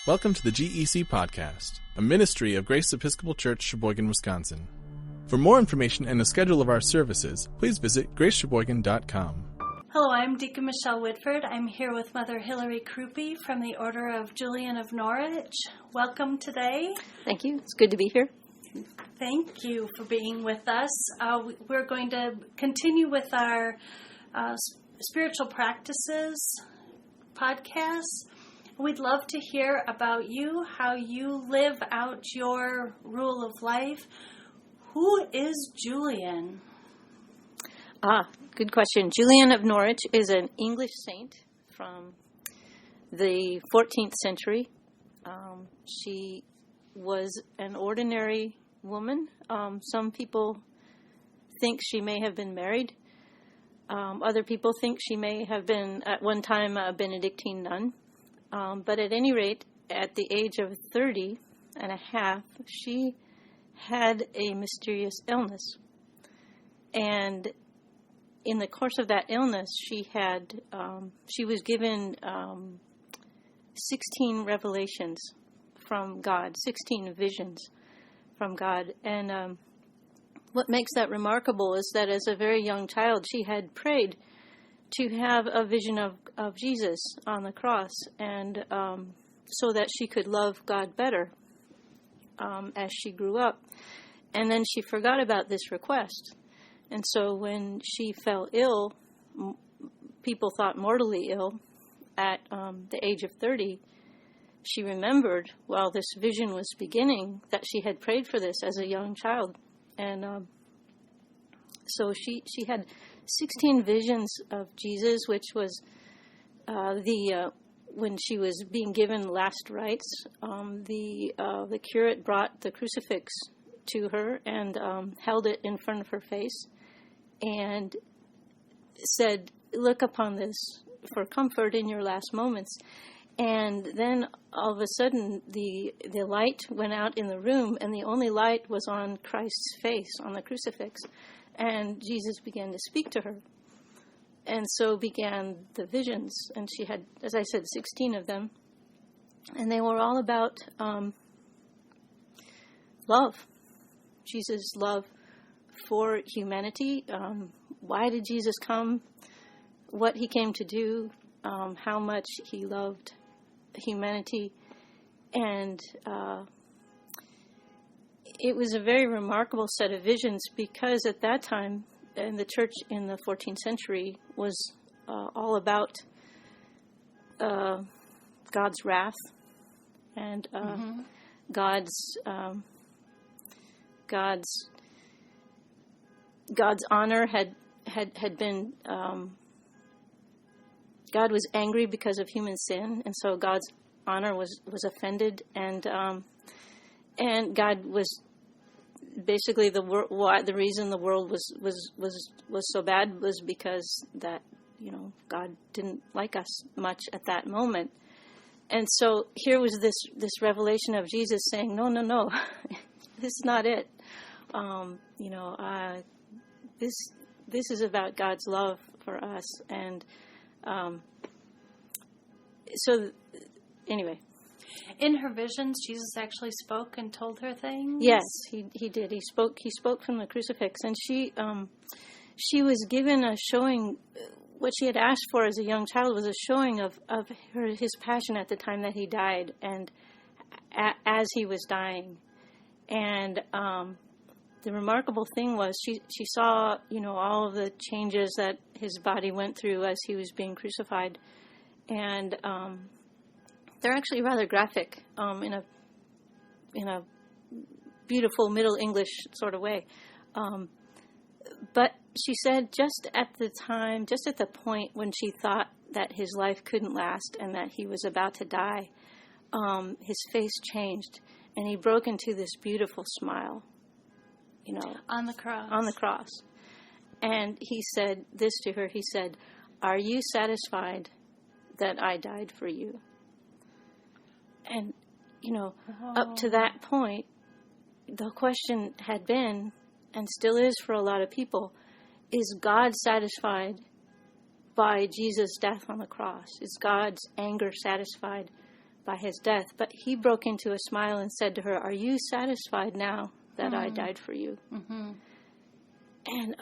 Welcome to the GEC Podcast, a ministry of Grace Episcopal Church, Sheboygan, Wisconsin. For more information and a schedule of our services, please visit gracesheboygan.com. Hello, I'm Deacon Michelle Whitford. I'm here with Mother Hilary Crupi from the Order of Julian of Norwich. Welcome today. Thank you. It's good to be here. Thank you for being with us. We're going to continue with our spiritual practices podcast. We'd love to hear about you, how you live out your rule of life. Who is Julian? Good question. Julian of Norwich is an English saint from the 14th century. She was an ordinary woman. Some people think she may have been married. Other people think she may have been, at one time, a Benedictine nun. But at any rate, at the age of 30 and a half, she had a mysterious illness. And in the course of that illness, she was given 16 revelations from God, 16 visions from God. And what makes that remarkable is that as a very young child, she had prayed to have a vision of Jesus on the cross, and so that she could love God better as she grew up. And then she forgot about this request. And so when she fell ill, people thought mortally ill, at the age of 30, she remembered while this vision was beginning that she had prayed for this as a young child. And so she had 16 visions of Jesus, which was when she was being given last rites, the curate brought the crucifix to her and held it in front of her face and said, "Look upon this for comfort in your last moments." And then all of a sudden the light went out in the room, and the only light was on Christ's face on the crucifix. And Jesus began to speak to her. And so began the visions. And she had, as I said, 16 of them. And they were all about love. Jesus' love for humanity. Why did Jesus come? What he came to do. How much he loved humanity. And it was a very remarkable set of visions, because at that time, in the church in the 14th century, was all about God's wrath and God's honor had been. God was angry because of human sin, and so God's honor was offended, and God was basically the reason the world was so bad was because that God didn't like us much at that moment. And so here was this revelation of Jesus saying, no, this is not it. This is about God's love for us. And so anyway. In her visions, Jesus actually spoke and told her things? Yes, he did. He spoke from the crucifix, and she was given a showing. What she had asked for as a young child was a showing of his passion at the time that he died, and as he was dying. And the remarkable thing was she saw all of the changes that his body went through as he was being crucified, and they're actually rather graphic in a beautiful Middle English sort of way. But she said just at the point when she thought that his life couldn't last and that he was about to die, his face changed and he broke into this beautiful smile, on the cross. On the cross. And he said this to her. He said, "Are you satisfied that I died for you?" And, up to that point, the question had been, and still is for a lot of people, is God satisfied by Jesus' death on the cross? Is God's anger satisfied by his death. But he broke into a smile and said to her, "Are you satisfied now that I died for you?" Mm-hmm. And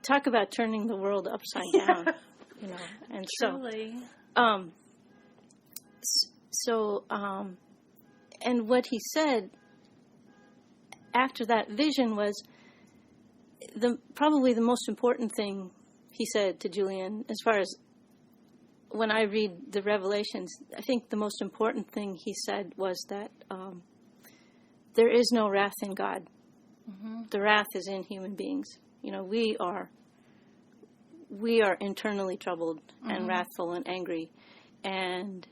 talk about turning the world upside down, you know. And Truly. And what he said after that vision was probably the most important thing he said to Julian, as far as when I read the Revelations. I think the most important thing he said was that there is no wrath in God. Mm-hmm. The wrath is in human beings. You know, we are internally troubled and wrathful and angry, and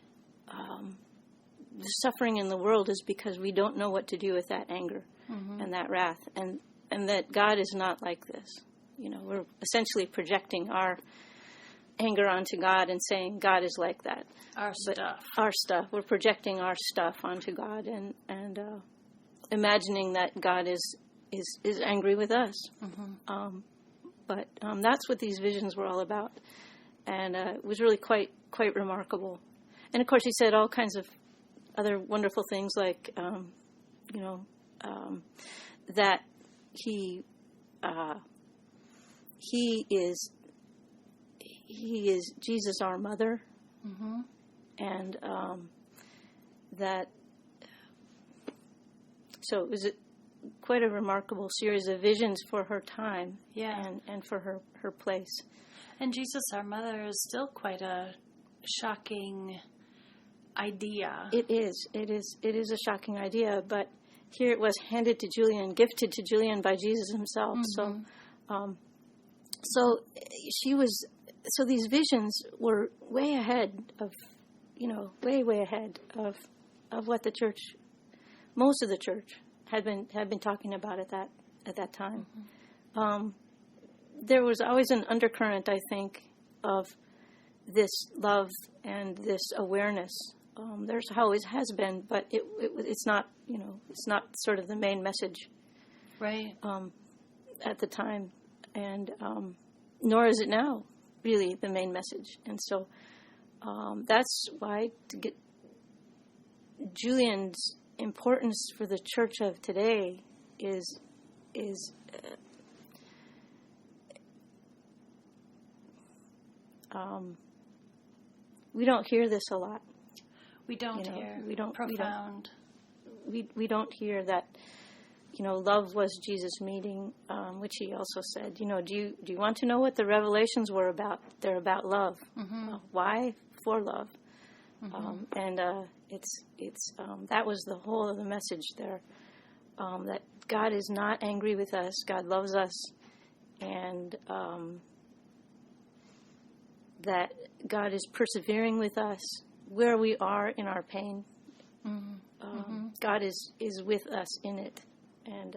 the suffering in the world is because we don't know what to do with that anger and that wrath, and that God is not like this. You know, we're essentially projecting our anger onto God and saying God is like that. Our stuff. We're projecting our stuff onto God and imagining that God is angry with us. Mm-hmm. But that's what these visions were all about, and it was really quite remarkable. And of course, he said all kinds of other wonderful things, like that he is Jesus, our mother, and that. So it was quite a remarkable series of visions for her time, and for her place. And Jesus, our mother, is still quite a shocking idea. It is a shocking idea, but here it was handed to Julian, gifted to Julian by Jesus himself. Mm-hmm. So these visions were way ahead of, way ahead of what the church, most of the church had been talking about at that time. Mm-hmm. There was always an undercurrent, I think, of this love and this awareness. There's always has been, but it's not, it's not sort of the main message, right? At the time, and nor is it now really the main message. And so that's why, to get Julian's importance for the church of today is we don't hear this a lot. We don't hear. We don't. Profound. We don't hear that. Love was Jesus' meeting, which he also said. Do you want to know what the revelations were about? They're about love. Mm-hmm. Why? For love. Mm-hmm. And it's that was the whole of the message there. That God is not angry with us. God loves us, and that God is persevering with us where we are in our pain. Mm-hmm. God is with us in it, and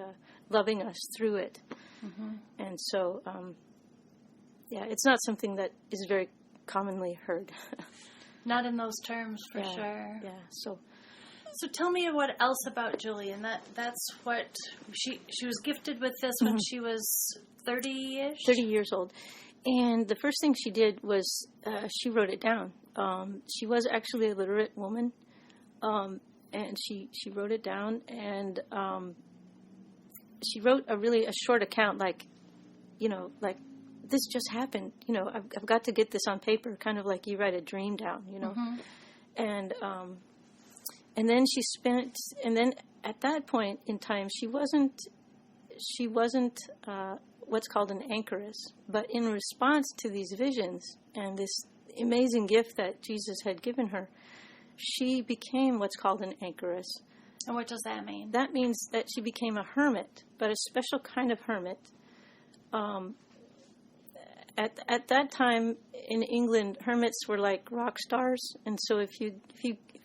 loving us through it. Mm-hmm. And so, it's not something that is very commonly heard. Not in those terms, for sure. Yeah. So tell me what else about Julian. That's what she was gifted with this when she was 30-ish? 30 years old. And the first thing she did was she wrote it down. She was actually a literate woman, and she wrote it down, and she wrote a short account, like this just happened. I've got to get this on paper, kind of like you write a dream down, Mm-hmm. And then and then at that point in time, she wasn't what's called an anchoress, but in response to these visions and this amazing gift that Jesus had given her, she became what's called an anchoress. And what does that mean? That means that she became a hermit, but a special kind of hermit. At that time in England, hermits were like rock stars, and so if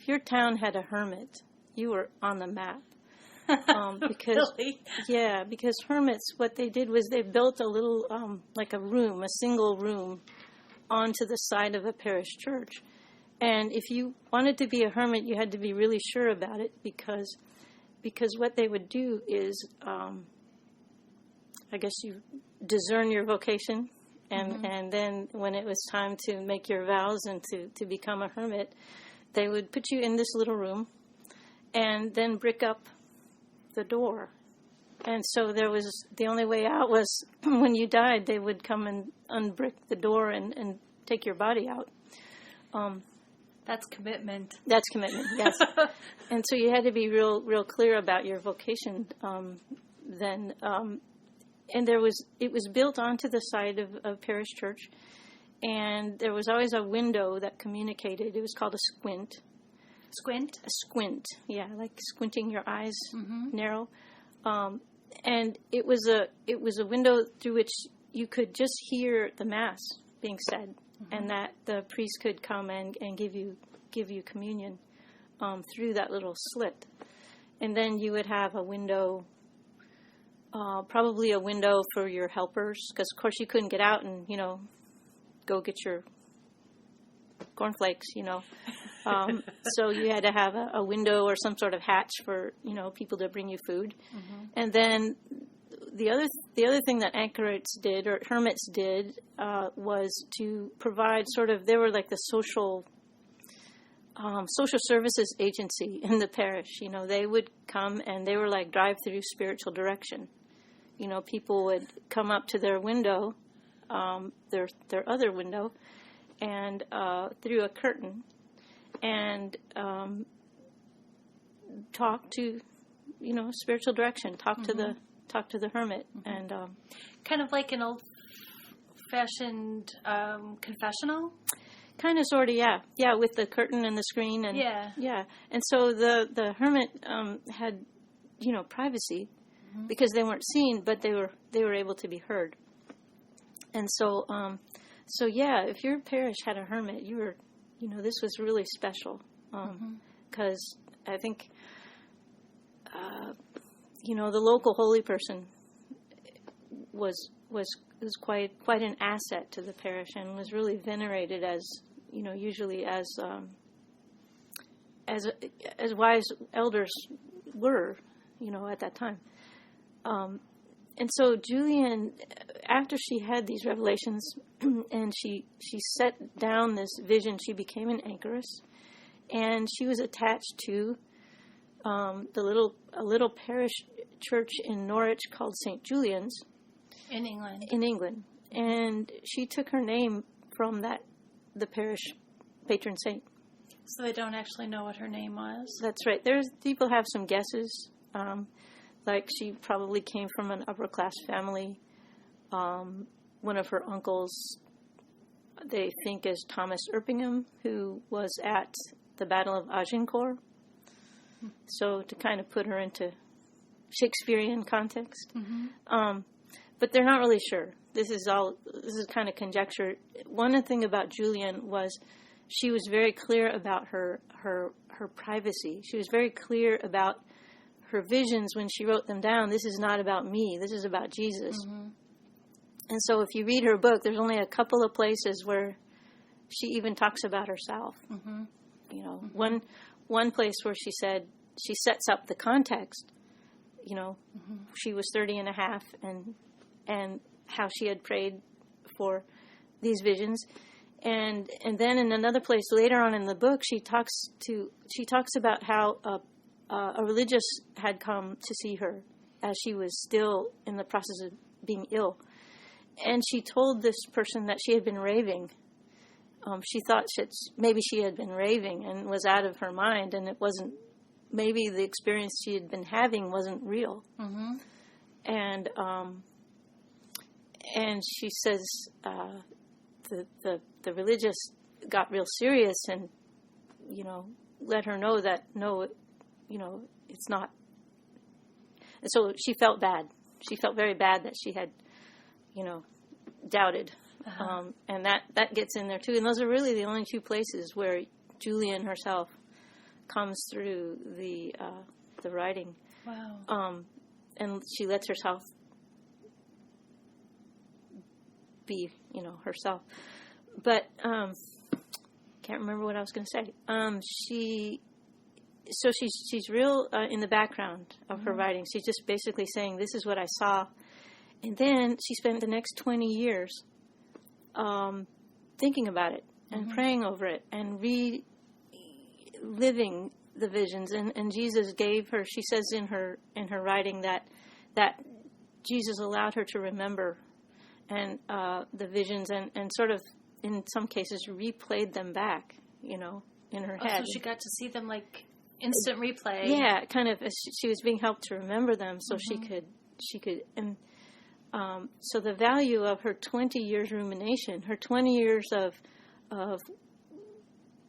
your town had a hermit, you were on the map. Because really? Yeah, because hermits, what they did was they built a little like a single room onto the side of a parish church. And if you wanted to be a hermit, you had to be really sure about it, because what they would do is, I guess you discern your vocation, and then when it was time to make your vows and to become a hermit, they would put you in this little room and then brick up the door. And so the only way out was when you died, they would come and unbrick the door and take your body out. That's commitment. That's commitment, yes. And so you had to be real clear about your vocation then. And it was built onto the side of parish church, and there was always a window that communicated. It was called a squint. Squint? A squint, yeah, like squinting your eyes narrow. And it was a window through which you could just hear the Mass being said, and that the priest could come and give you communion through that little slit. And then you would have a window, probably a window for your helpers, because of course you couldn't get out and, go get your cornflakes, so you had to have a window or some sort of hatch for, people to bring you food. And then the other thing that anchorites did, or hermits did, was to provide they were like the social services agency in the parish. They would come and they were like drive-through spiritual direction. People would come up to their window, their other window, and through a curtain, and talk to, spiritual direction. Talk to the hermit, and kind of like an old-fashioned confessional. Kind of, sort of, yeah, with the curtain and the screen, and yeah. And so the hermit had, privacy, because they weren't seen, but they were able to be heard. And so, if your parish had a hermit, you were, this was really special, because I think, the local holy person was quite an asset to the parish, and was really venerated as, usually as wise elders were, at that time. And so Julian, after she had these revelations and she set down this vision, she became an anchoress, and she was attached to a little parish church in Norwich called St. Julian's. In England. In England. And she took her name from the parish patron saint. So they don't actually know what her name was? That's right. People have some guesses. Like she probably came from an upper-class family. One of her uncles, they think, is Thomas Erpingham, who was at the Battle of Agincourt. So to kind of put her into Shakespearean context. But they're not really sure. This is kind of conjecture. One thing about Julian was she was very clear about her privacy. She was very clear about her visions when she wrote them down. This is not about me. This is about Jesus. And so if you read her book, there's only a couple of places where she even talks about herself. One place where she said, she sets up the context, she was 30 and a half, and how she had prayed for these visions. And then in another place later on in the book, she talks about how a religious had come to see her as she was still in the process of being ill. And she told this person that she had been raving. She thought maybe she had been raving and was out of her mind, and it wasn't, maybe the experience she had been having wasn't real. And she says the religious got real serious and, let her know that, no, it's not. And so she felt bad. She felt very bad that she had, doubted. And that gets in there too. And those are really the only two places where Julian herself comes through the writing. Wow. And she lets herself be, herself. But can't remember what I was going to say. She's real in the background of her writing. She's just basically saying, this is what I saw. And then she spent the next 20 years thinking about it and praying over it and living the visions, and Jesus gave her. She says in her writing that Jesus allowed her to remember and the visions and sort of in some cases replayed them back, in her head. So she got to see them like instant replay. Yeah, kind of. She was being helped to remember them, so she could. And so the value of her 20 years rumination, her 20 years of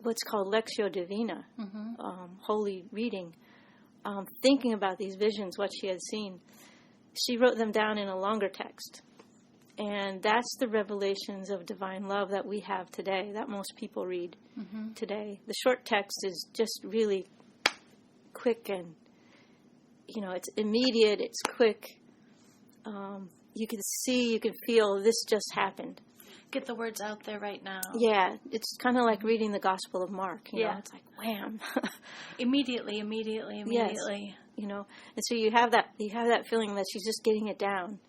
what's called Lectio Divina, holy reading, thinking about these visions, what she had seen. She wrote them down in a longer text. And that's the revelations of divine love that we have today, that most people read today. The short text is just really quick and, it's immediate, it's quick. You can see, you can feel this just happened. Get the words out there right now. Yeah, it's kind of like reading the Gospel of Mark. You know, it's like wham, immediately. Yes, and so you have that feeling that she's just getting it down,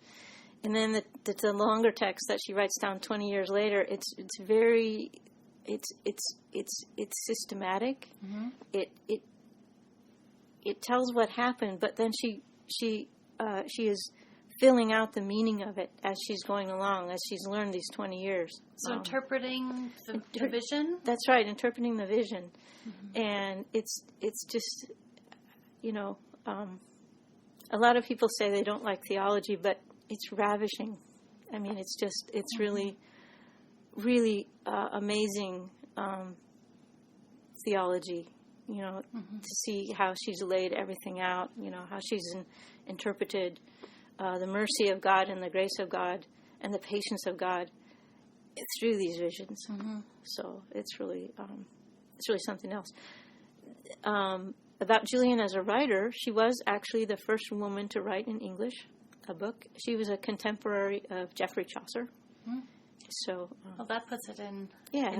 and then the longer text that she writes down 20 years later, it's very, it's systematic. It tells what happened, but then she is filling out the meaning of it as she's going along, as she's learned these 20 years. So interpreting the vision? That's right, interpreting the vision. And it's just, a lot of people say they don't like theology, but it's ravishing. I mean, it's really, really amazing theology, to see how she's laid everything out, how she's interpreted the mercy of God and the grace of God and the patience of God through these visions. So it's really something else. About Julian as a writer, she was actually the first woman to write in English a book. She was a contemporary of Geoffrey Chaucer. So that puts it in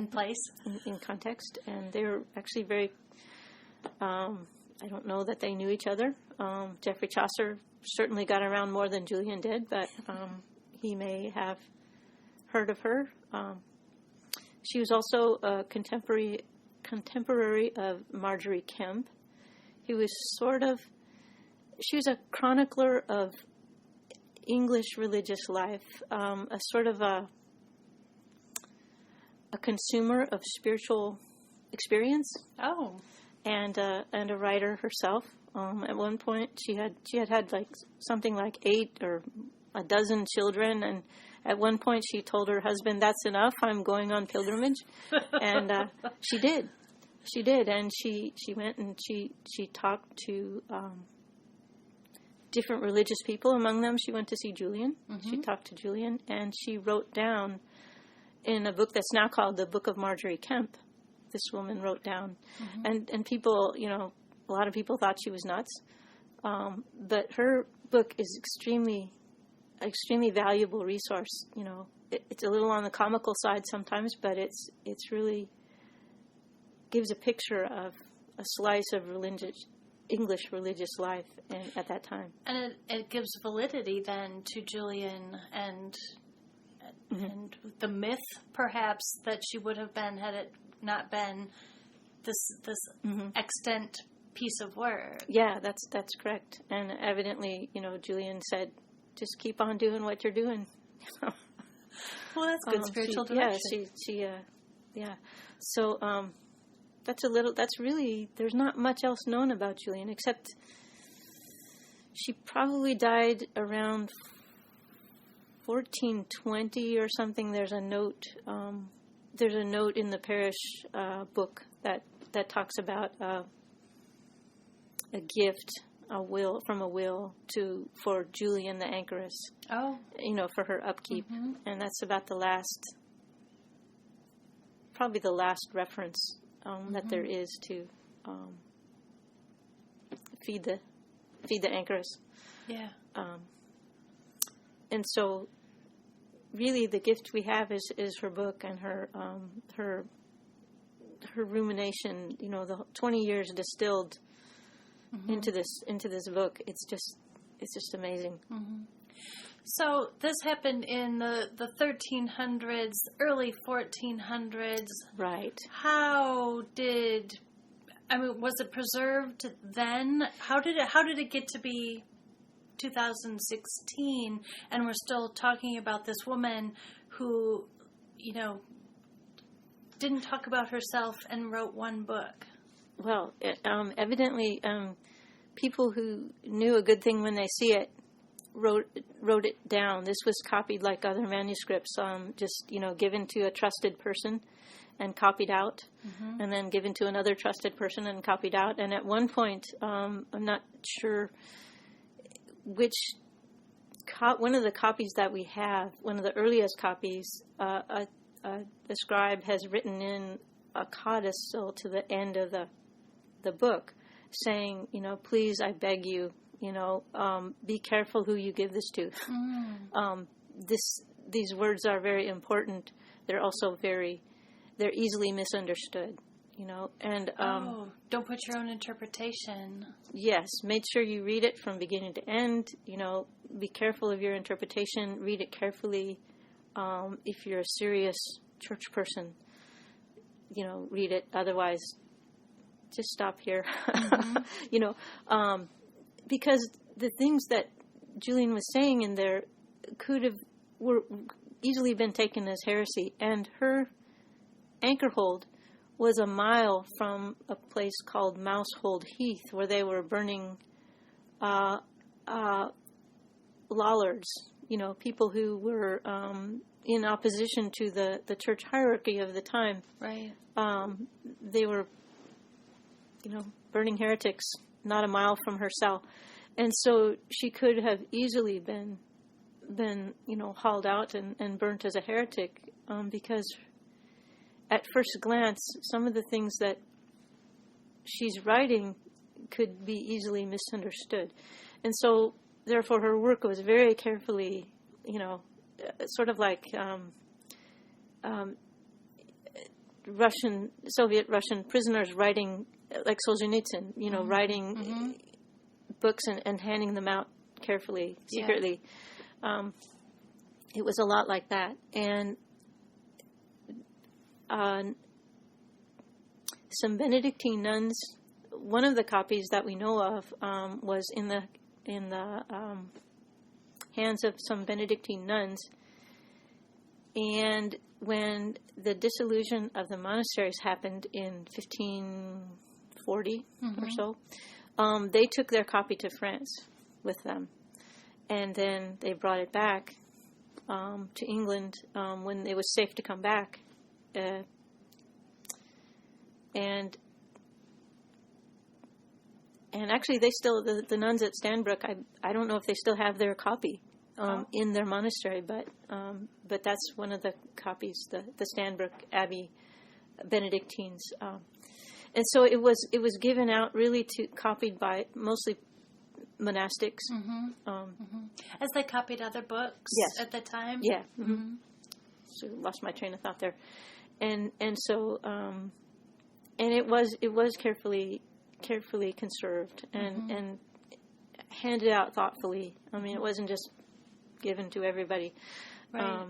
place, in context. And they were actually very. I don't know that they knew each other. Geoffrey Chaucer certainly got around more than Julian did, but he may have heard of her. She was also a contemporary of Marjorie Kemp. She was a chronicler of English religious life, a sort of a consumer of spiritual experience. Oh. And a writer herself. At one point, she had like something like 8 or a dozen children, and at one point she told her husband, "That's enough. I'm going on pilgrimage," and she did, and she went and she talked to different religious people. Among them, she went to see Julian. She talked to Julian, and she wrote down in a book that's now called the Book of Marjorie Kemp. This woman wrote down, and people, a lot of people thought she was nuts, but her book is extremely valuable resource. It's a little on the comical side sometimes, but it's really gives a picture of a slice of English religious life at that time, and it gives validity then to Julian and the myth perhaps that she would have been had it not been this extant piece of work. Yeah, that's correct. And evidently, Julian said, just keep on doing what you're doing. Well, that's good spiritual direction. Yeah. So, that's really, there's not much else known about Julian, except she probably died around 1420 or something. There's a note in the parish book that talks about a gift, a will for Julian the anchoress. Oh, for her upkeep, and that's about probably the last reference that there is to feed the anchoress. Yeah. And so, really, the gift we have is her book and her rumination. The 20 years distilled into this book. It's just amazing. So this happened in the 1300s, early 1400s. Right. How did I mean, was it preserved then? How did it get to be 2016 and we're still talking about this woman who, didn't talk about herself and wrote one book? Well, evidently, people who knew a good thing when they see it wrote it down. This was copied like other manuscripts, just given to a trusted person and copied out, and then given to another trusted person and copied out. And at one point, I'm not sure which one of the copies that we have, one of the earliest copies, the scribe has written in a codicil to the end of the book, saying, please, I beg you, be careful who you give this to. These words are very important. They're also they're easily misunderstood, and don't put your own interpretation. Yes, make sure you read it from beginning to end. Be careful of your interpretation. Read it carefully. If you're a serious church person, read it. Otherwise, just stop here. Because the things that Julian was saying in there were easily been taken as heresy, and her anchor hold was a mile from a place called Mousehold Heath, where they were burning lollards, people who were in opposition to the church hierarchy of the time. Right. They were, burning heretics not a mile from her cell. And so she could have easily been hauled out and burnt as a heretic, because at first glance, some of the things that she's writing could be easily misunderstood. And so, therefore, her work was very carefully, sort of like Soviet Russian prisoners writing, like Solzhenitsyn, writing books and handing them out carefully, secretly. Yeah. It was a lot like that. And some Benedictine nuns, one of the copies that we know of was in the hands of some Benedictine nuns. And when the dissolution of the monasteries happened in 1540 or so, they took their copy to France with them. And then they brought it back to England when it was safe to come back. And actually, they still, the nuns at Stanbrook, I don't know if they still have their copy in their monastery, but that's one of the copies, the Stanbrook Abbey Benedictines. And so it was given out really copied by mostly monastics. As they copied other books at the time? Yeah. So lost my train of thought there. And so and it was carefully conserved and handed out thoughtfully. I mean, it wasn't just given to everybody. Right.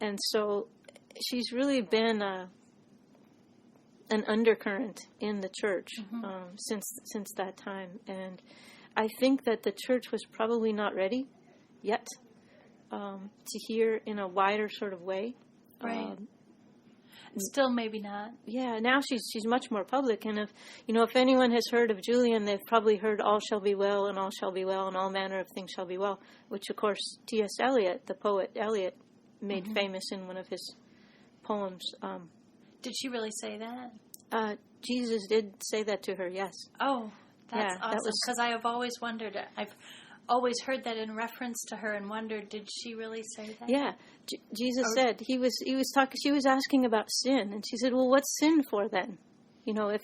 And so she's really been an undercurrent in the church since that time. And I think that the church was probably not ready yet to hear in a wider sort of way. Right. Still maybe not. Yeah, now she's much more public, and if anyone has heard of Julian, they've probably heard "all shall be well, and all shall be well, and all manner of things shall be well," which of course T.S. Eliot, the poet Eliot, made famous in one of his poems. Did she really say that? Jesus did say that to her. Yes. Oh, that's awesome. Because I have always wondered. I've always heard that in reference to her and wondered, did she really say that? Yeah. Jesus said, he was talking, she was asking about sin, and she said, well, what's sin for then? If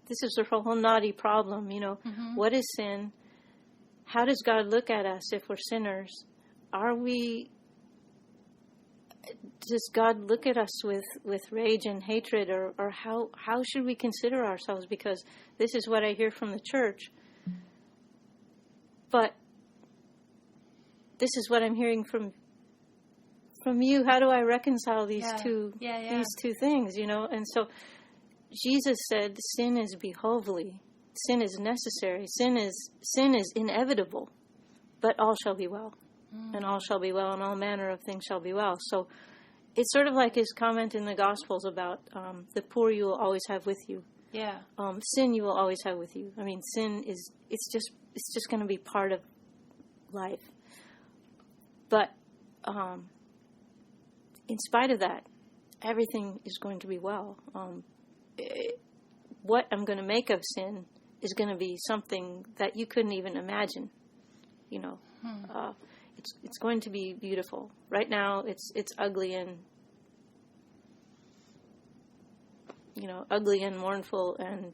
this is a whole knotty problem, what is sin? How does God look at us if we're sinners? Does God look at us with rage and hatred, or how should we consider ourselves? Because this is what I hear from the church. But this is what I'm hearing from from you. How do I reconcile these two things, you know? And so Jesus said, sin is behovely, sin is necessary, sin is inevitable, but all shall be well. And all shall be well, and all manner of things shall be well. So it's sort of like his comment in the Gospels about the poor you will always have with you. Yeah. Sin you will always have with you. I mean, sin is, it's just going to be part of life. But in spite of that, everything is going to be well. What I'm going to make of sin is going to be something that you couldn't even imagine, you know. It's going to be beautiful. Right now, it's ugly and, you know, ugly and mournful and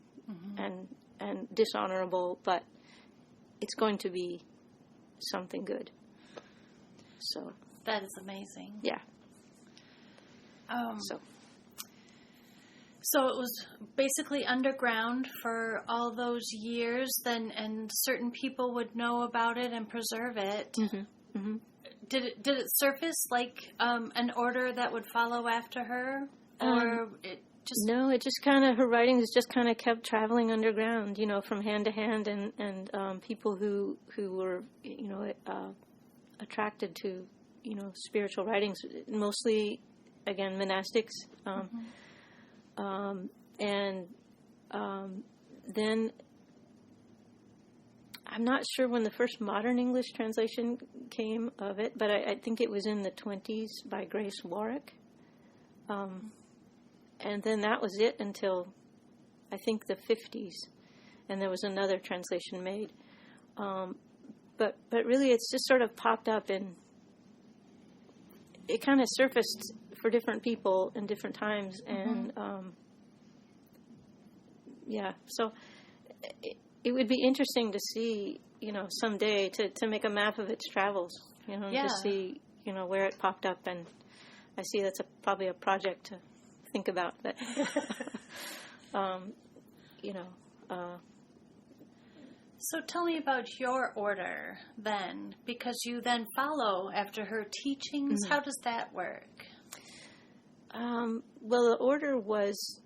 dishonorable, but it's going to be something good. So that is amazing. Yeah. So it was basically underground for all those years, then, and certain people would know about it and preserve it. Mm-hmm. Mm-hmm. Did it surface like an order that would follow after her, or it just? No, it just kind of, her writings just kind of kept traveling underground, you know, from hand to hand, and people who were, you know, attracted to, you know, spiritual writings, mostly, again, monastics. Then I'm not sure when the first modern English translation came of it, but I think it was in the 1920s by Grace Warwick. And then that was it until, I think, the 1950s. And there was another translation made. But really it's just sort of popped up, and it kind of surfaced for different people in different times. And, so it would be interesting to see, you know, someday to make a map of its travels, you know, to see, you know, where it popped up. And I see that's probably a project to think about, but, you know. So tell me about your order then, because you then follow after her teachings. How does that work? Well, the order was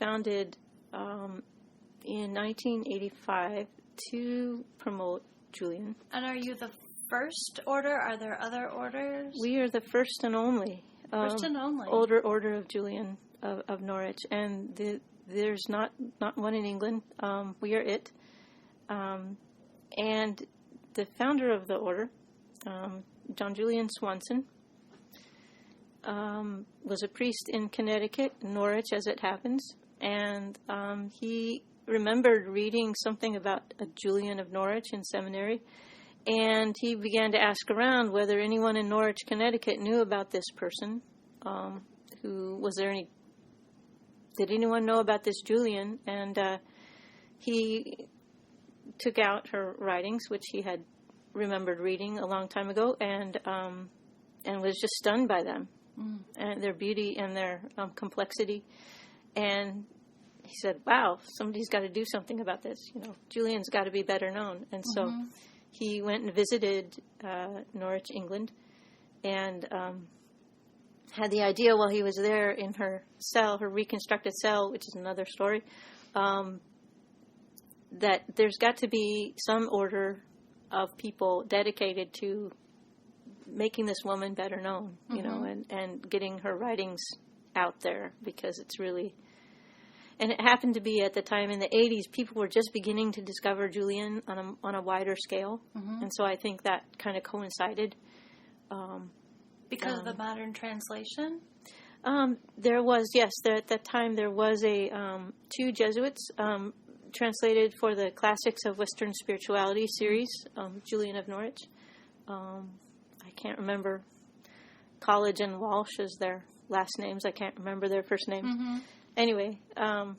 founded in 1985 to promote Julian. And are you the first order? Are there other orders? We are the first and only. First and only. Older order of Julian of Norwich. And there's not one in England. We are it. And the founder of the order, John Julian Swanson, was a priest in Connecticut, Norwich as it happens, and he remembered reading something about a Julian of Norwich in seminary, and he began to ask around whether anyone in Norwich, Connecticut knew about this person. Did anyone know about this Julian? And he took out her writings, which he had remembered reading a long time ago, and was just stunned by them, and their beauty and their complexity. And he said, wow, somebody's got to do something about this. You know, Julian's got to be better known. And so he went and visited Norwich, England, and had the idea while he was there in her cell, her reconstructed cell, which is another story, that there's got to be some order of people dedicated to making this woman better known, you know, and getting her writings out there, because it's really... And it happened to be at the time in the 80s, people were just beginning to discover Julian on a wider scale. And so I think that kind of coincided. Because of the modern translation? There was, yes, at that time there was two Jesuits translated for the Classics of Western Spirituality series, Julian of Norwich. I can't remember. College and Walsh is their last names. I can't remember their first names. Anyway, and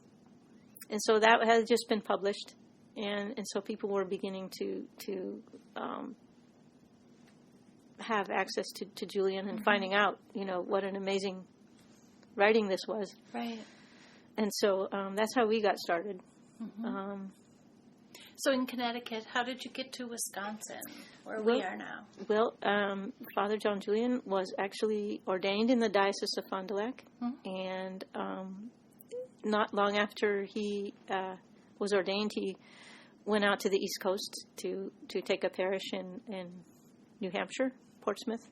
so that had just been published, and so people were beginning to have access to Julian and finding out, you know, what an amazing writing this was. Right. And so that's how we got started. So in Connecticut, how did you get to Wisconsin, where we are now? Well, Father John Julian was actually ordained in the Diocese of Fond du Lac, and not long after he was ordained, he went out to the East Coast to take a parish in New Hampshire, Portsmouth,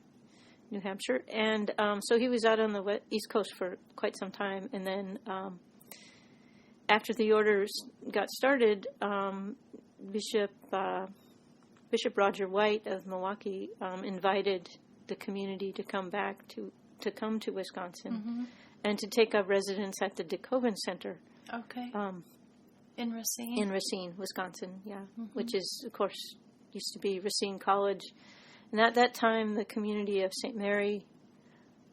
New Hampshire. And so he was out on the East Coast for quite some time. And then after the orders got started, Bishop Roger White of Milwaukee invited the community to come back to come to Wisconsin and to take up residence at the DeKoven Center. Okay. In Racine? In Racine, Wisconsin, yeah. Which is, of course, used to be Racine College. And at that time, the community of St. Mary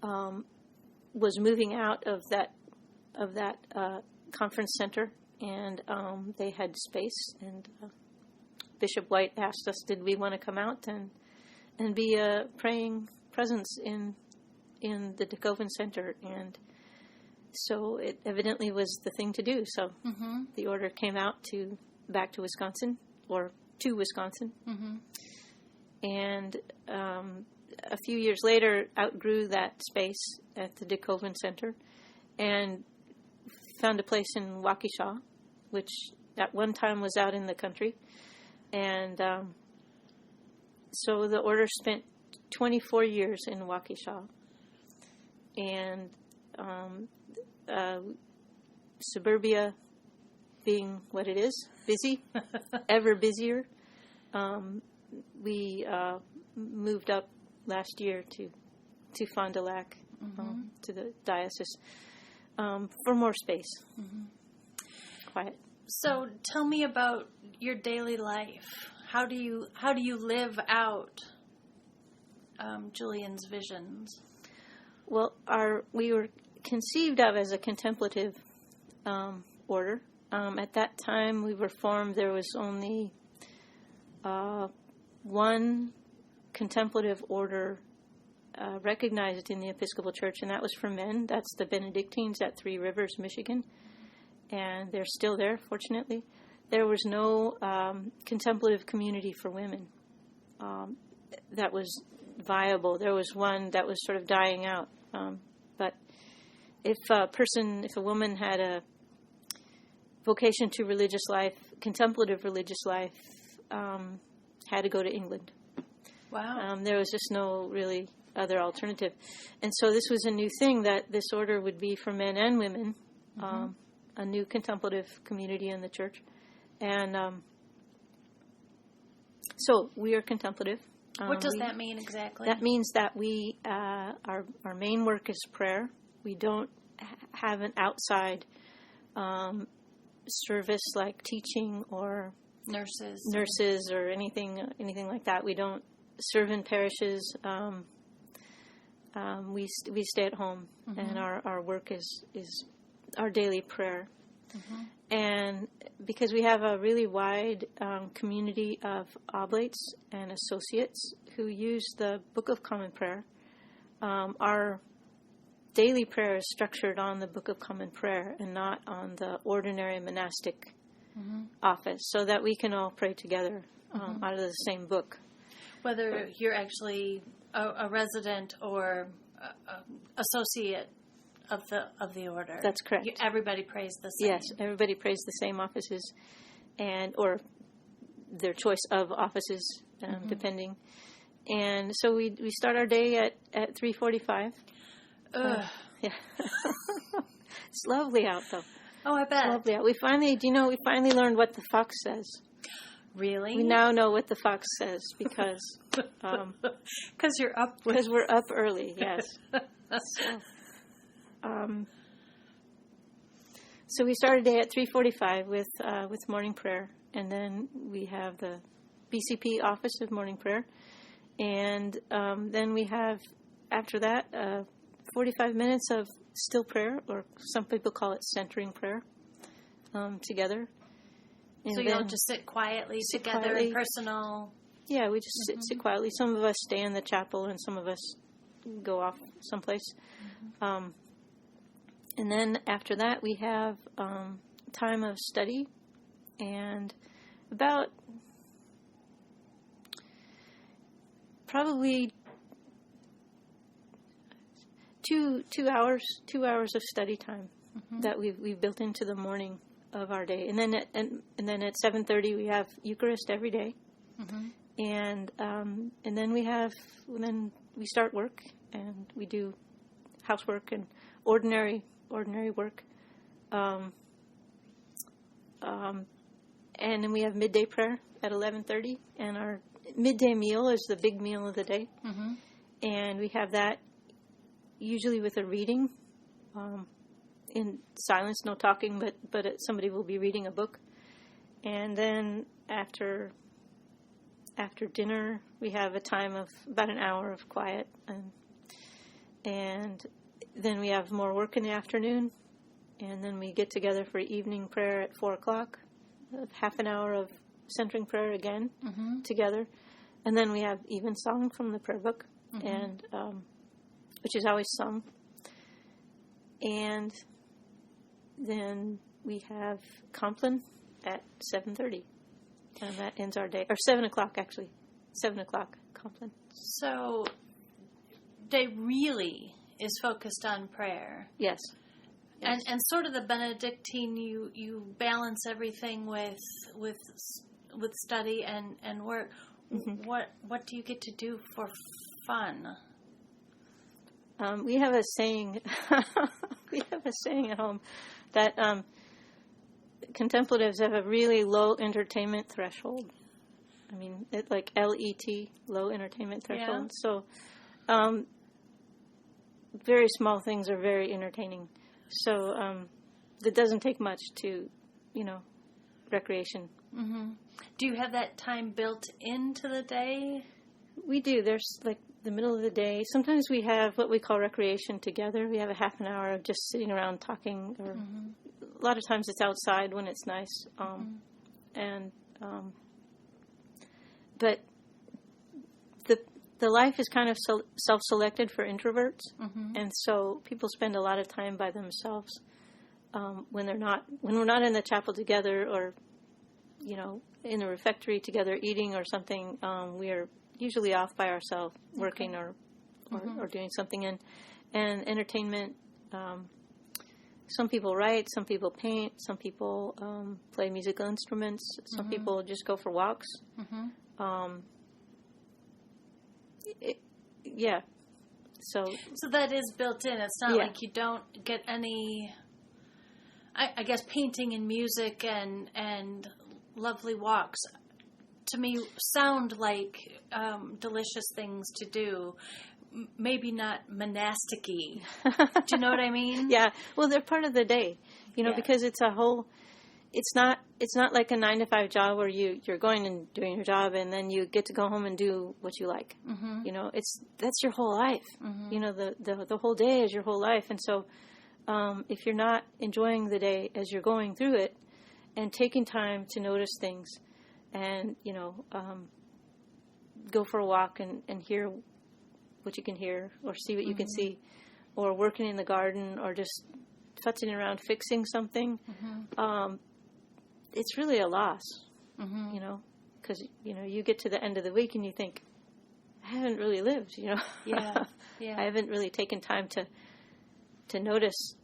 was moving out of that conference center, and they had space. And Bishop White asked us, did we want to come out and be a praying presence in the DeKoven Center? And so it evidently was the thing to do. So the order came out back to Wisconsin, or to Wisconsin. And a few years later, outgrew that space at the DeKoven Center and found a place in Waukesha, which at one time was out in the country. And so the order spent 24 years in Waukesha. And suburbia being what it is, busy, ever busier, we moved up last year to Fond du Lac, to the diocese, for more space, quiet. So tell me about your daily life. How do you live out Julian's visions? Well, we were conceived of as a contemplative order. At that time we were formed, there was only one contemplative order recognized in the Episcopal Church, and that was for men. That's the Benedictines at Three Rivers, Michigan. And they're still there, fortunately. There was no contemplative community for women that was viable. There was one that was sort of dying out. But if a woman had a vocation to religious life, contemplative religious life, had to go to England. Wow. There was just no really other alternative. And so this was a new thing, that this order would be for men and women, a new contemplative community in the church. And so we are contemplative. What does that mean exactly? That means that we our main work is prayer. We don't have an outside service like teaching or nurses or anything like that. We don't serve in parishes. We stay at home, and our work is our daily prayer. And because we have a really wide community of oblates and associates who use the Book of Common Prayer, our daily prayer is structured on the Book of Common Prayer and not on the ordinary monastic office, so that we can all pray together out of the same book. Whether you're actually a resident or associate of the order. That's correct. Everybody prays the same. Yes, everybody prays the same offices, or their choice of offices, depending. And so we start our day at 3:45. Yeah, it's lovely out though. Oh, I bet. It's lovely out. We finally learned what the fox says. Really? We now know what the fox says because you're up. Because we're up early. Yes. So we start a day at 3:45 with morning prayer, and then we have the BCP office of morning prayer, and then we have after that 45 minutes of still prayer, or some people call it centering prayer, together. And so you all just sit quietly together in personal. Yeah, we just sit quietly. Some of us stay in the chapel, and some of us go off someplace. And then after that, we have time of study, and About probably 2 hours of study time that we've built into the morning of our day, and then at 7:30 we have Eucharist every day, and then we start work, and we do housework and ordinary work, and then we have midday prayer at 11:30, and our midday meal is the big meal of the day, and we have that usually with a reading, in silence, no talking, but somebody will be reading a book, and then after dinner we have a time of about an hour of quiet, and then we have more work in the afternoon, and then we get together for evening prayer at 4:00, half an hour of centering prayer again together, and then we have evensong from the prayer book, and which is always sung, and then we have Compline at 7:30, and that ends our day, or 7:00 actually, 7:00 Compline. So, day really is focused on prayer. Yes. And sort of the Benedictine, you balance everything with study and work. What do you get to do for fun? We have a saying. We have a saying at home that contemplatives have a really low entertainment threshold. I mean, it's like LET, low entertainment threshold. Yeah. So, very small things are very entertaining. So, it doesn't take much to, recreation. Do you have that time built into the day? We do. There's like the middle of the day. Sometimes we have what we call recreation together. We have a half an hour of just sitting around talking, or a lot of times it's outside when it's nice. But the life is kind of self-selected for introverts, and so people spend a lot of time by themselves when we're not in the chapel together, or in the refectory together eating or something. We are usually off by ourselves, working or doing something, and entertainment. Some people write, some people paint, some people play musical instruments, some people just go for walks. So that is built in. It's not like you don't get any, I guess, painting and music and lovely walks, to me, sound like delicious things to do. Maybe not monastic-y. Do you know what I mean? Yeah. Well, they're part of the day, because it's a whole. It's not like a 9-to-5 job where you're going and doing your job and then you get to go home and do what you like. That's your whole life. The whole day is your whole life, and so if you're not enjoying the day as you're going through it and taking time to notice things, and go for a walk and hear what you can hear, or see what you can see, or working in the garden, or just futzing around fixing something, it's really a loss, because you get to the end of the week and you think, I haven't really lived, Yeah. I haven't really taken time to notice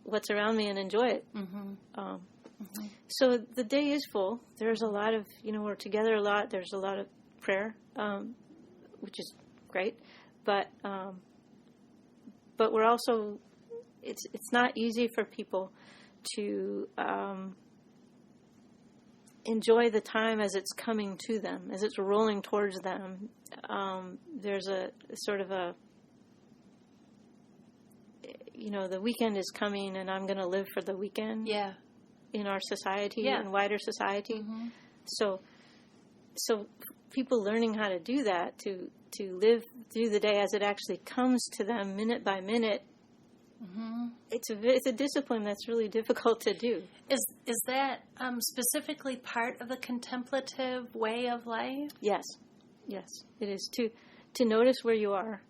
what's around me and enjoy it. So the day is full. There's a lot of, we're together a lot. There's a lot of prayer, which is great. But we're also, it's not easy for people to enjoy the time as it's coming to them, as it's rolling towards them. There's a sort of a, the weekend is coming and I'm going to live for the weekend. Yeah. In our society and wider society. So people learning how to do that, to live through the day as it actually comes to them minute by minute, it's a discipline that's really difficult to do. Is that specifically part of the contemplative way of life? Yes, it is, to notice where you are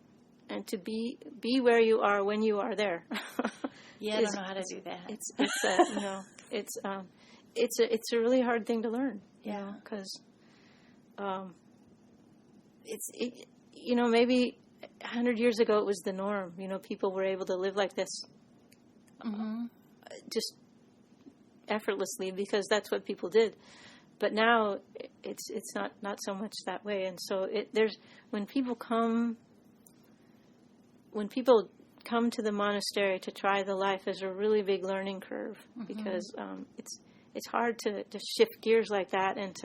and to be where you are when you are there. Yeah, I don't know how to do that. it's a really hard thing to learn. Yeah. Because maybe 100 years ago it was the norm. People were able to live like this just effortlessly because that's what people did. But now it's not so much that way. And so when people come to the monastery to try the life, there's a really big learning curve because it's hard to shift gears like that and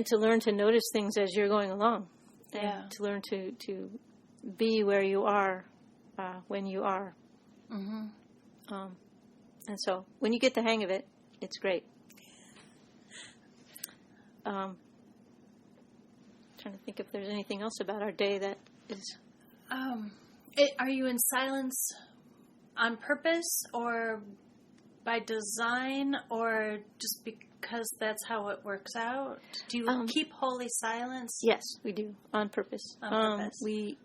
to learn to notice things as you're going along. Yeah. And to learn to be where you are when you are. And so when you get the hang of it, it's great. Trying to think if there's anything else about our day that is... Are you in silence on purpose or by design or just because that's how it works out? Do you keep holy silence? Yes, we do, on purpose. On purpose. We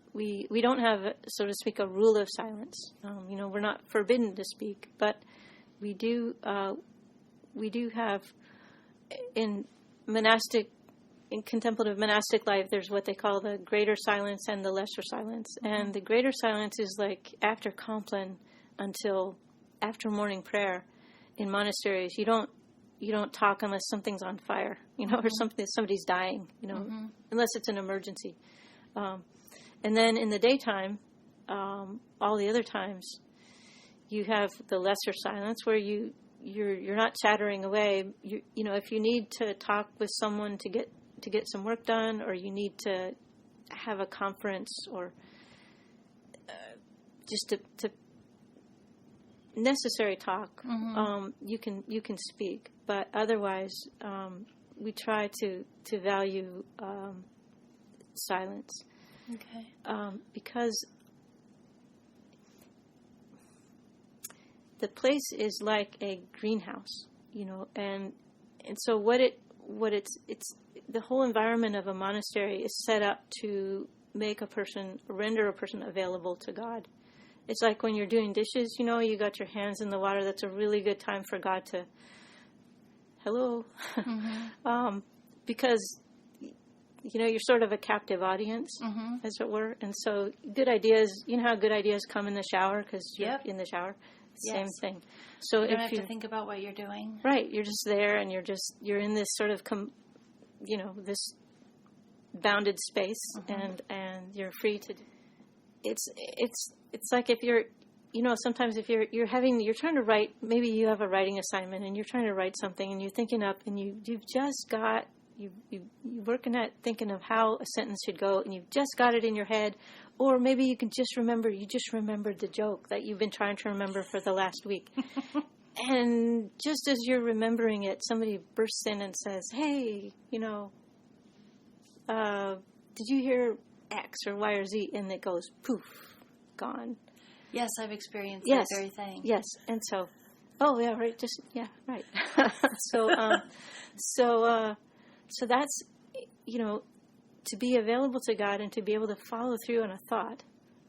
don't have, so to speak, a rule of silence. We're not forbidden to speak, but we do have in contemplative monastic life, there's what they call the greater silence and the lesser silence. And the greater silence is like after Compline until after morning prayer. In monasteries, you don't talk unless something's on fire, or somebody's dying, unless it's an emergency. And then in the daytime, all the other times, you have the lesser silence where you're not chattering away. If you need to talk with someone to get some work done, or you need to have a conference, or just to necessary talk, you can speak. But otherwise, we try to value silence. Okay. Because the place is like a greenhouse, and so it's the whole environment of a monastery is set up to render a person available to God. It's like when you're doing dishes, you got your hands in the water. That's a really good time for God to, hello, because you're sort of a captive audience, as it were. And so good ideas, how good ideas come in the shower because you're in the shower. Same thing. So you don't have to think about what you're doing. Right. You're just there, and you're in this sort of, this bounded space, and you're free to. It's like if you're, sometimes if you're trying to write, maybe you have a writing assignment, and you're trying to write something, and you're thinking up, and you've just got. You're working at thinking of how a sentence should go, and you've just got it in your head. Or maybe you just remembered the joke that you've been trying to remember for the last week. And just as you're remembering it, somebody bursts in and says, hey, did you hear X or Y or Z? And it goes, poof, gone. Yes, I've experienced that very thing. Yes, and so, right. So that's, to be available to God and to be able to follow through on a thought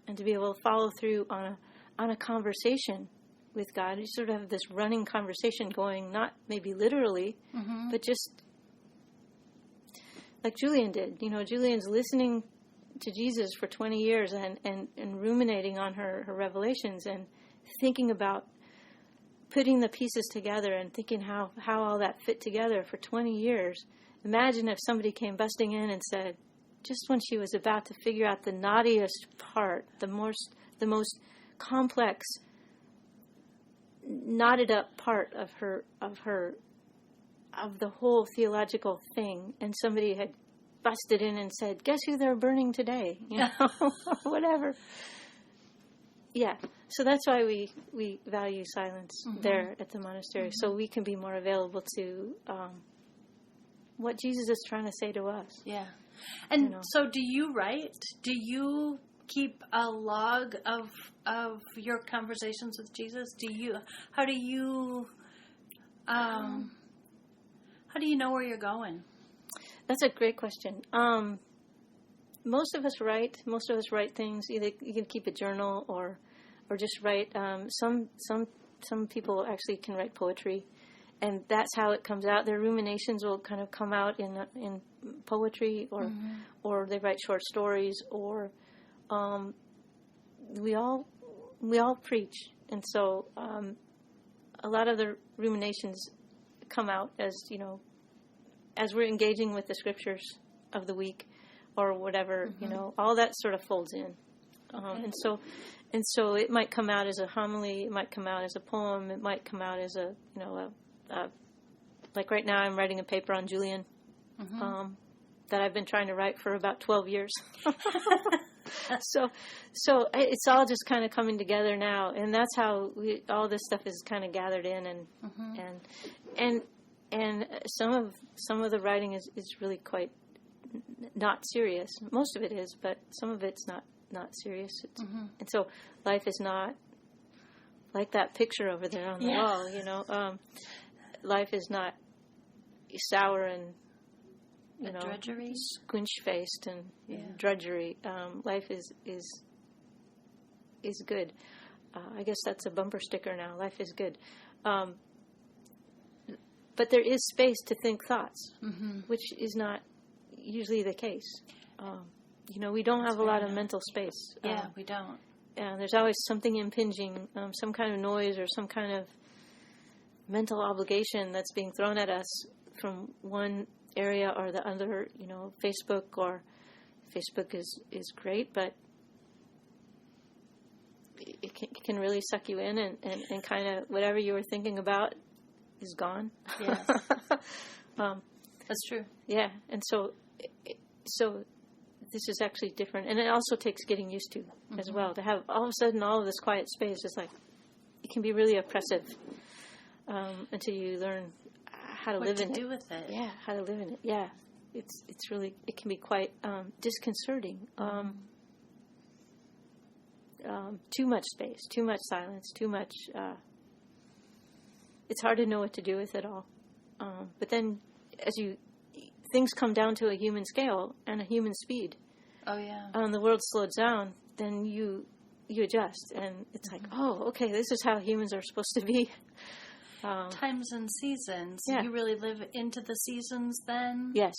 and to be able to follow through on a conversation with God. You sort of have this running conversation going, not maybe literally, but just like Julian did. Julian's listening to Jesus for 20 years and ruminating on her revelations and thinking about putting the pieces together and thinking how all that fit together for 20 years. Imagine if somebody came busting in and said, just when she was about to figure out the naughtiest part, the most complex, knotted up part of the whole theological thing, and somebody had busted in and said, guess who they're burning today? Whatever. Yeah. So that's why we value silence there at the monastery, so we can be more available to what Jesus is trying to say to us. Yeah. And so do you write? Do you keep a log of your conversations with Jesus? How do you know where you're going? That's a great question. Most of us write things. Either you can keep a journal or just write. Some people actually can write poetry, that's how it comes out. Their ruminations will kind of come out in poetry, or they write short stories, or we all preach, and so a lot of the ruminations come out as as we're engaging with the scriptures of the week or whatever, all that sort of folds in. Okay. And so it might come out as a homily, it might come out as a poem, it might come out as a like right now I'm writing a paper on Julian that I've been trying to write for about 12 years. So it's all just kind of coming together now, and that's how all this stuff is kind of gathered in, and some of the writing is really quite not serious. Most of it is, but some of it's not serious. And so life is not like that picture over there on the wall. Life is not sour and drudgery, squinch-faced and drudgery. Life is good. I guess that's a bumper sticker now. Life is good. But there is space to think thoughts, which is not usually the case. We don't have a lot of mental space. We don't. There's always something impinging, some kind of noise or some kind of mental obligation that's being thrown at us from one area or the other. Facebook is great, but it can really suck you in, and kind of whatever you were thinking about is gone. Yes. That's true. Yeah, and so this is actually different, and it also takes getting used to as well. To have all of a sudden all of this quiet space is like, it can be really oppressive until you learn how to live in it. What to do with it. Yeah, how to live in it. Yeah, it's really, it can be quite disconcerting. Too much space, too much silence, too much. It's hard to know what to do with it all. But then, things come down to a human scale and a human speed. Oh yeah. And the world slows down, then you adjust, and it's like, oh, okay, this is how humans are supposed to be. Times and seasons. Yeah. You really live into the seasons then? Yes.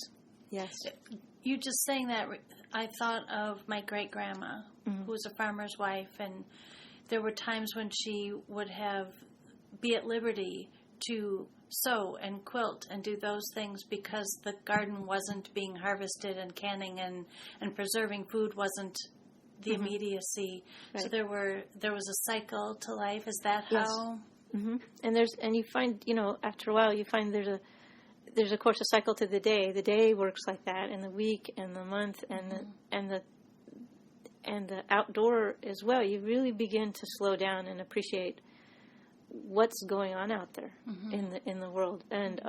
You just saying that, I thought of my great-grandma, who was a farmer's wife, and there were times when she would be at liberty to sew and quilt and do those things because the garden wasn't being harvested, and canning and preserving food wasn't the immediacy. Right. So there was a cycle to life. Is that Yes. how? And you find, after a while, you find there's of course a cycle to the day. The day works like that, and the week, and the month, and the outdoor as well. You really begin to slow down and appreciate what's going on out there in the world. And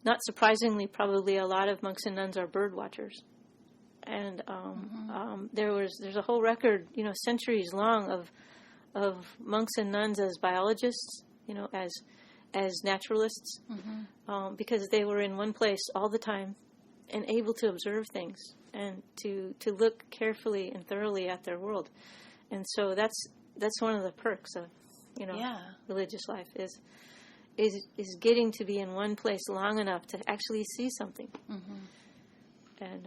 not surprisingly, probably a lot of monks and nuns are bird watchers. And there's a whole record, centuries long of monks and nuns as biologists, as naturalists, because they were in one place all the time and able to observe things and to look carefully and thoroughly at their world. And so that's one of the perks of, religious life is getting to be in one place long enough to actually see something. And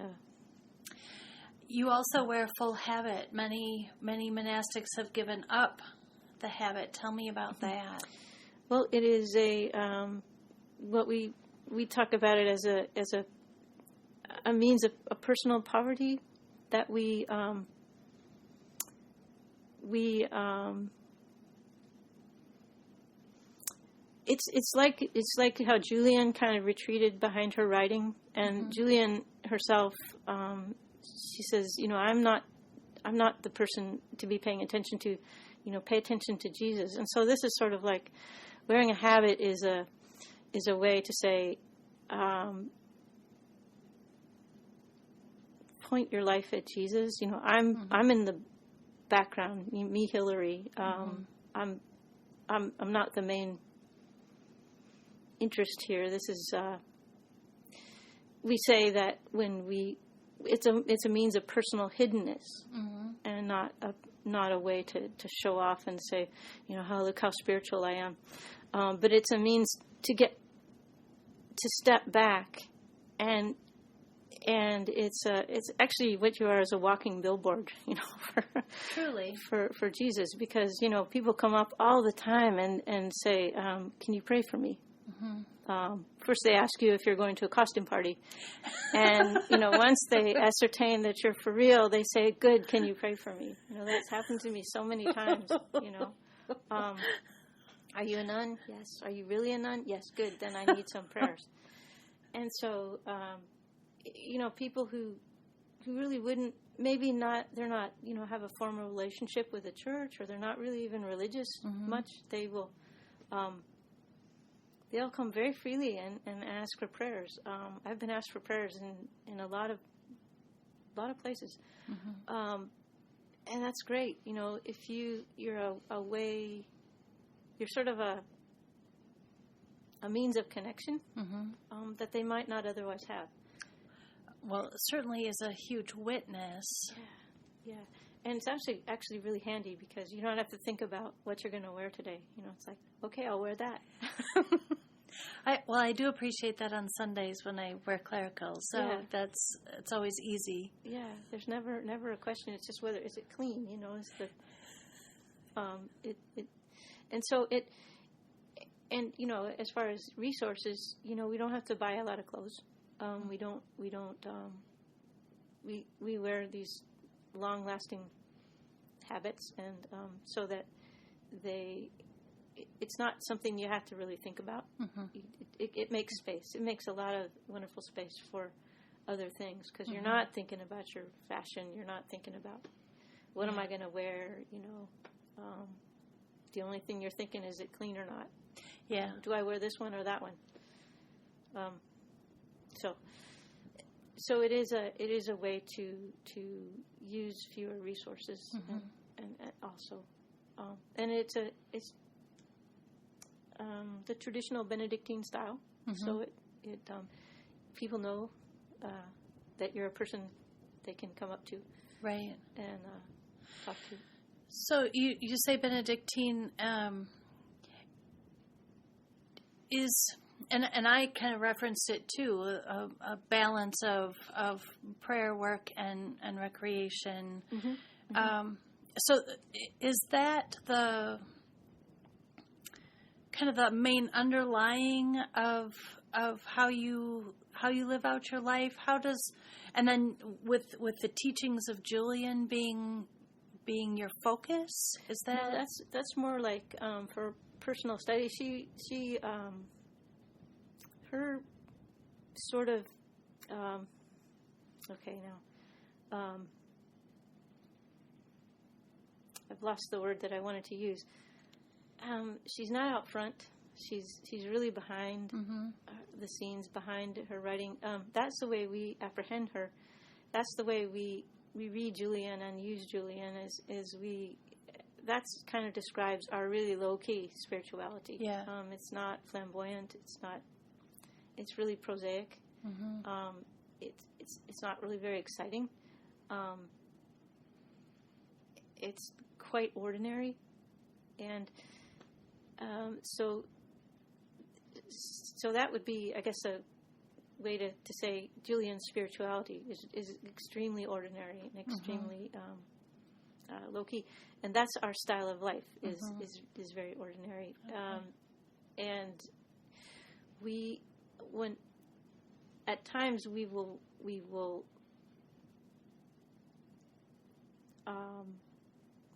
you also wear full habit. Many monastics have given up the habit. Tell me about that. Well, it is what we talk about it as a means of personal poverty that we it's like how Julian kind of retreated behind her writing, and Julian herself, she says, I'm not the person to be paying attention to, pay attention to Jesus. And so this is sort of like wearing a habit is a way to say, point your life at Jesus. I'm in the background. Me, Hilary. I'm not the main interest here. This is. We say that when it's a means of personal hiddenness, and not not a way to show off and say, look how spiritual I am. But it's a means to step back, and it's actually what you are is a walking billboard, Truly for Jesus, because people come up all the time and say, can you pray for me? Mm-hmm. First they ask you if you're going to a costume party, and once they ascertain that you're for real, they say, good, can you pray for me? That's happened to me so many times. Are you a nun? Yes. Are you really a nun? Yes. Good. Then I need some prayers. And so, people who really wouldn't, maybe not, they're not, have a formal relationship with the church, or they're not really even religious much, they will, they'll come very freely and ask for prayers. I've been asked for prayers in a lot of places. Mm-hmm. And that's great. If you're a way, you're sort of a means of connection that they might not otherwise have. Well, it certainly is a huge witness. Yeah. And it's actually really handy, because you don't have to think about what you're going to wear today. It's like, okay, I'll wear that. I do appreciate that on Sundays when I wear clerical. So it's always easy. Yeah, there's never a question. It's just is it clean? Is the as far as resources, we don't have to buy a lot of clothes. We wear these long-lasting habits, and so that it's not something you have to really think about. Mm-hmm. It makes space. It makes a lot of wonderful space for other things, because you're not thinking about your fashion. You're not thinking about what am I going to wear. The only thing you're thinking is it clean or not. Yeah. Do I wear this one or that one? So it is a way to use fewer resources, and also, and it's the traditional Benedictine style. Mm-hmm. So it people know that you're a person they can come up to, right, and talk to. So you say Benedictine is. And I kind of referenced it too, a balance of prayer work and recreation. Mm-hmm. Mm-hmm. So is that the kind of the main underlying of how you live out your life? And then with the teachings of Julian being your focus, is that? No, that's more like for personal study. She her sort of, I've lost the word that I wanted to use. She's not out front. She's really behind the scenes, behind her writing. That's the way we apprehend her. That's the way we read Julian and use Julian, that kind of describes our really low-key spirituality. Yeah. It's not flamboyant. It's really prosaic. Mm-hmm. It's not really very exciting. It's quite ordinary, and so that would be, I guess, a way to say Julian's spirituality is extremely ordinary and extremely low key, and that's our style of life is very ordinary, and when at times we will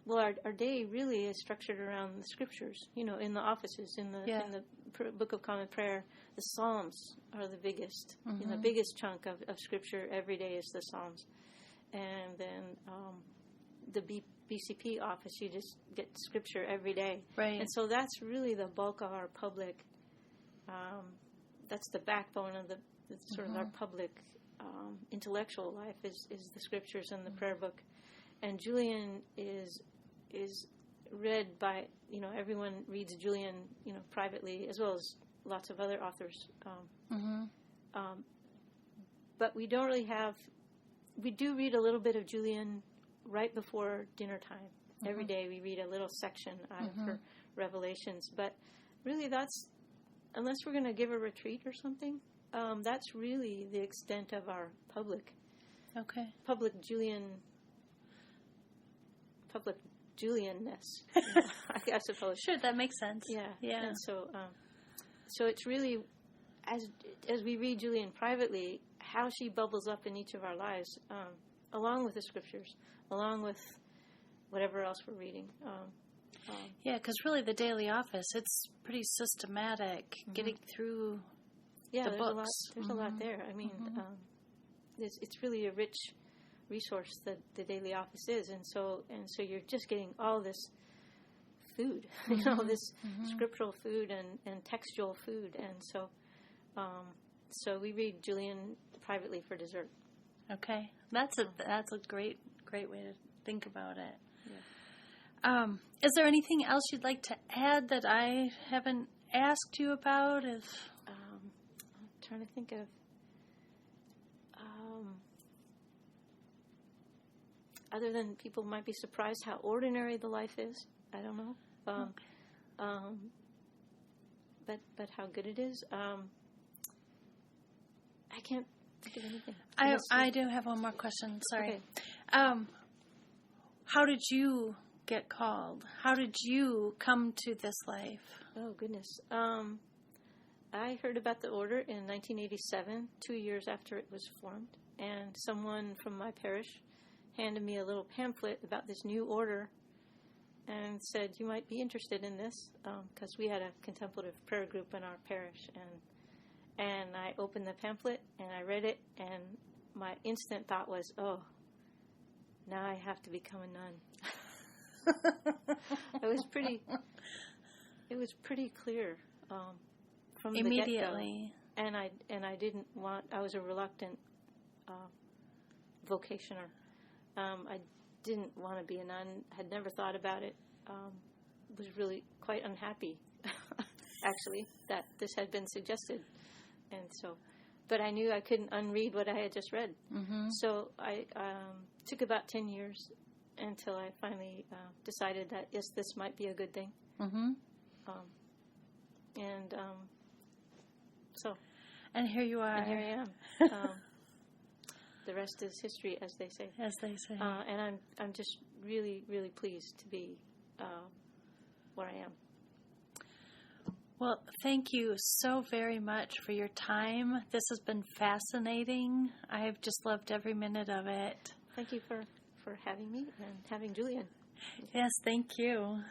our day really is structured around the scriptures, in the offices, in the Book of Common Prayer. The Psalms are the biggest, the biggest chunk of scripture every day is the Psalms. And then the BCP office, you just get scripture every day. Right. And so that's really the bulk of our public, that's the backbone of the sort of our public intellectual life is the scriptures and the prayer book. And Julian is read by, everyone reads Julian, privately, as well as lots of other authors. But we don't really we do read a little bit of Julian right before dinner time. Every day we read a little section out of her Revelations. But really unless we're going to give a retreat or something, that's really the extent of our public Julianness, I suppose. Sure, that makes sense. Yeah. And so it's really, as we read Julian privately, how she bubbles up in each of our lives, along with the scriptures, along with whatever else we're reading. Because really the daily office, it's pretty systematic, getting through the books. There's a lot there. I mean, it's really a rich resource that the daily office is, and so you're just getting all this food, this scriptural food and textual food, and so we read Julian privately for dessert. Okay, that's a great way to think about it. Yeah. Is there anything else you'd like to add that I haven't asked you about? I'm trying to think of. Other than people might be surprised how ordinary the life is, I don't know. But how good it is. I can't think of anything. I do have one more question. Sorry. Okay. How did you get called? How did you come to this life? Oh goodness. I heard about the order in 1987, 2 years after it was formed, and someone from my parish handed me a little pamphlet about this new order and said, you might be interested in this, because we had a contemplative prayer group in our parish. And I opened the pamphlet and I read it, and my instant thought was, oh, now I have to become a nun. It was pretty clear from immediately. The get-go. And I didn't want, I was a reluctant vocationer. I didn't want to be a nun, had never thought about it, was really quite unhappy, actually, that this had been suggested. And so, but I knew I couldn't unread what I had just read. So I took about 10 years until I finally decided that, yes, this might be a good thing. And here you are. And here I am. The rest is history, as they say. As they say. And I'm just really, really pleased to be where I am. Well, thank you so very much for your time. This has been fascinating. I've just loved every minute of it. Thank you for having me and having Julian. Yes, thank you.